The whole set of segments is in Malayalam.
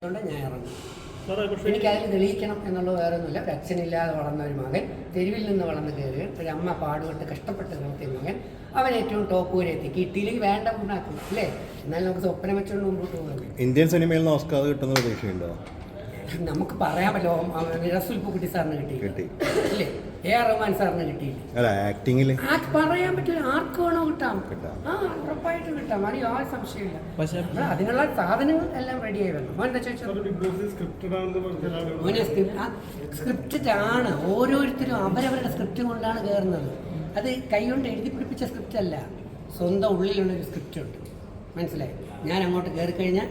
ഞാൻ ഇറങ്ങും. എനിക്കതിൽ തെളിയിക്കണം എന്നുള്ളത് വേറെ ഒന്നുമില്ല. ഒരു അച്ഛനില്ലാതെ വളർന്ന ഒരു മകൻ, തെരുവിൽ നിന്ന് വളർന്ന് കയറി ഒരു അമ്മ പാടുപെട്ട് കഷ്ടപ്പെട്ട് വളർത്തിയ മകൻ, അവൻ ഏറ്റവും ടോപ്പ് വരെ എത്തി. കിട്ടിയില്ലെങ്കിൽ വേണ്ട ഉണ്ടാക്കും അല്ലേ? എന്നാലും നമുക്ക് സ്വപ്നം വെച്ചുകൊണ്ട് മുമ്പോട്ട് പോകാം. ഇന്ത്യൻ സിനിമയിൽ നിന്ന് ഓസ്കാർ കിട്ടുന്ന പ്രതീക്ഷയുണ്ടോ? നമുക്ക് പറയാൻ പറ്റുമോ? റസൂൽ പൂക്കുട്ടി സാറിന് കിട്ടി അല്ലേ? AR റഹ്മാൻ സാറിന് കിട്ടിയില്ലേ? ആക്ടിങ്ങിൽ പറയാൻ പറ്റില്ല. ആർക്ക് വേണോ കിട്ടാം. ഉറപ്പായിട്ട് കിട്ടാം. അത് യാതൊരു സംശയമില്ല. അതിനുള്ള സാധനങ്ങൾ എല്ലാം റെഡിയായി വരണം. സ്ക്രിപ്റ്റ് ആണ്. ഓരോരുത്തരും അവരവരുടെ സ്ക്രിപ്റ്റ് കൊണ്ടാണ് കയറുന്നത്. അത് കൈകൊണ്ട് എഴുതി പിടിപ്പിച്ച സ്ക്രിപ്റ്റ് അല്ല, സ്വന്തം ഉള്ളിലുള്ളൊരു സ്ക്രിപ്റ്റ് ഉണ്ട്. മനസ്സിലായി? ഞാൻ അങ്ങോട്ട് കയറി കഴിഞ്ഞാൽ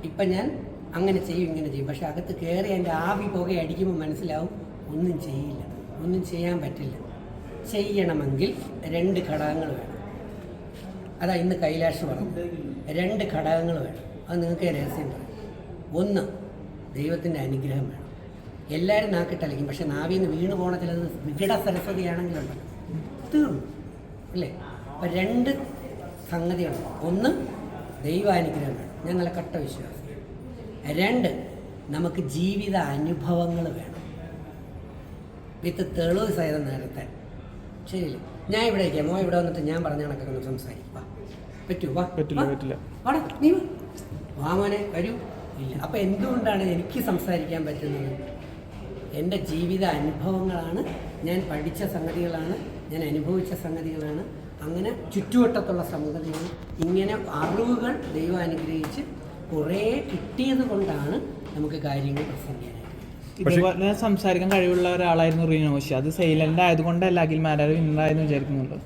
ഇപ്പം ഞാൻ അങ്ങനെ ചെയ്യും ഇങ്ങനെ ചെയ്യും. പക്ഷെ അകത്ത് കയറി എൻ്റെ ആവി പുക അടിക്കുമ്പോൾ മനസ്സിലാവും ഒന്നും ചെയ്യില്ല, ഒന്നും ചെയ്യാൻ പറ്റില്ല. ചെയ്യണമെങ്കിൽ 2 ഘടകങ്ങൾ വേണം. അതാ ഇന്ന് കൈലാഷ് പറഞ്ഞു, 2 ഘടകങ്ങൾ വേണം. അത് നിങ്ങൾക്ക് രഹസ്യം പറയും. 1, ദൈവത്തിൻ്റെ അനുഗ്രഹം വേണം. എല്ലാവരും നാക്കിട്ടലിക്കും, പക്ഷെ നാവിൽ നിന്ന് വീണ് പോണ ചിലത് വികട സരസ്വതിയാണെങ്കിലുണ്ടല്ലോ തീർന്നു അല്ലേ? അപ്പം 2 സംഗതികളുണ്ട്. 1, ദൈവാനുഗ്രഹം വേണം, ഞങ്ങളെ കട്ട വിശ്വാസം. 2, നമുക്ക് ജീവിത അനുഭവങ്ങൾ വേണം, വിത്ത് തെളിവ് സഹിതം നേരത്തെ. ശരിയല്ലേ? ഞാൻ ഇവിടെ ഇരിക്കാം, മോ ഇവിടെ വന്നിട്ട് ഞാൻ പറഞ്ഞ കണക്കൊക്കെ ഒന്ന് സംസാരിക്കാം. പറ്റില്ല. നീ വാ മോനെ, വരൂ. ഇല്ല. അപ്പം എന്തുകൊണ്ടാണ് എനിക്ക് സംസാരിക്കാൻ പറ്റുന്നത്? എൻ്റെ ജീവിത അനുഭവങ്ങളാണ്, ഞാൻ പഠിച്ച സംഗതികളാണ്, ഞാൻ അനുഭവിച്ച സംഗതികളാണ്. അങ്ങനെ ചുറ്റുവട്ടത്തുള്ള സംഗതികൾ, ഇങ്ങനെ അറിവുകൾ ദൈവം അനുഗ്രഹിച്ച് കുറേ കിട്ടിയത് കൊണ്ടാണ് നമുക്ക് കാര്യങ്ങൾ പ്രസംഗിക്കാൻ. ഇതുപോലെ സംസാരിക്കാൻ കഴിവുള്ള ഒരാളായിരുന്നു റിനോഷ്. അത് സൈലന്റ് ആയതുകൊണ്ടല്ല അഖിൽ മാരാർ വിന്നറായെന്ന് വിചാരിക്കുന്നുണ്ട്.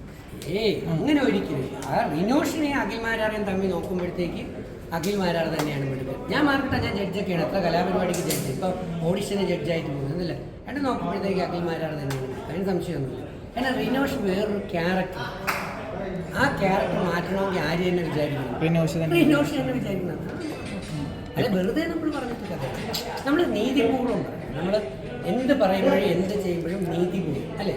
അങ്ങനെ ഒരിക്കലും. ആ റിനോഷിനെ അഖിൽ മാരാറേയും തമ്മിൽ നോക്കുമ്പോഴത്തേക്ക് അഖിൽ മാരാർ തന്നെയാണ് വിടുന്നത്. ഞാൻ മാർക്കട്ടെ, ഞാൻ ജഡ്ജൊക്കെയാണ്, എത്ര കലാപരിപാടിക്ക് ജഡ്ജ്, ഇപ്പോൾ ഓഡിഷന് ജഡ്ജായിട്ട് പോകുന്നില്ല. രണ്ട് നോക്കുമ്പോഴത്തേക്ക് അഖിൽ മാരാർ തന്നെയാണ്, അതിന് സംശയമൊന്നുമില്ല. എന്നാൽ റിനോഷ് വേറൊരു ക്യാരക്ടർ, ആ ക്യാരക്ടർ മാറ്റണമെങ്കിൽ ആര് തന്നെ വിചാരിക്കണം? റിനോഷ് തന്നെ വിചാരിക്കുന്നത്. അല്ല, വെറുതെ നമ്മൾ പറഞ്ഞിട്ട് കഥ. നമ്മൾ നീതിപൂർവ്വം പറയും. നമ്മൾ എന്ത് പറയുമ്പോഴും എന്ത് ചെയ്യുമ്പോഴും നീതിപൂർവ്വം അല്ലേ?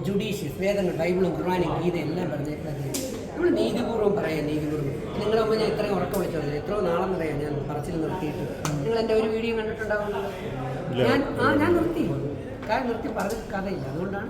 ജുഡീഷ്യസ്, വേദങ്ങൾ, ബൈബിളും ഖുർആനും ഗീത എല്ലാം പറഞ്ഞേക്കുന്നത് നമ്മൾ നീതിപൂർവ്വം പറയാം. നീതിപൂർവ്വം നിങ്ങളുടെ മുമ്പ് ഞാൻ ഇത്രയും ഉറക്കം വിളിച്ചു പറഞ്ഞില്ല, എത്രയോ നാളെന്നറിയാം ഞാൻ പറച്ചിൽ നിർത്തിയിട്ട്. നിങ്ങൾ എൻ്റെ ഒരു വീഡിയോ കണ്ടിട്ടുണ്ടാവുന്നത്. ഞാൻ നിർത്തി, കാരണം നിർത്തി പറഞ്ഞിട്ട് കഥയില്ല. അതുകൊണ്ടാണ്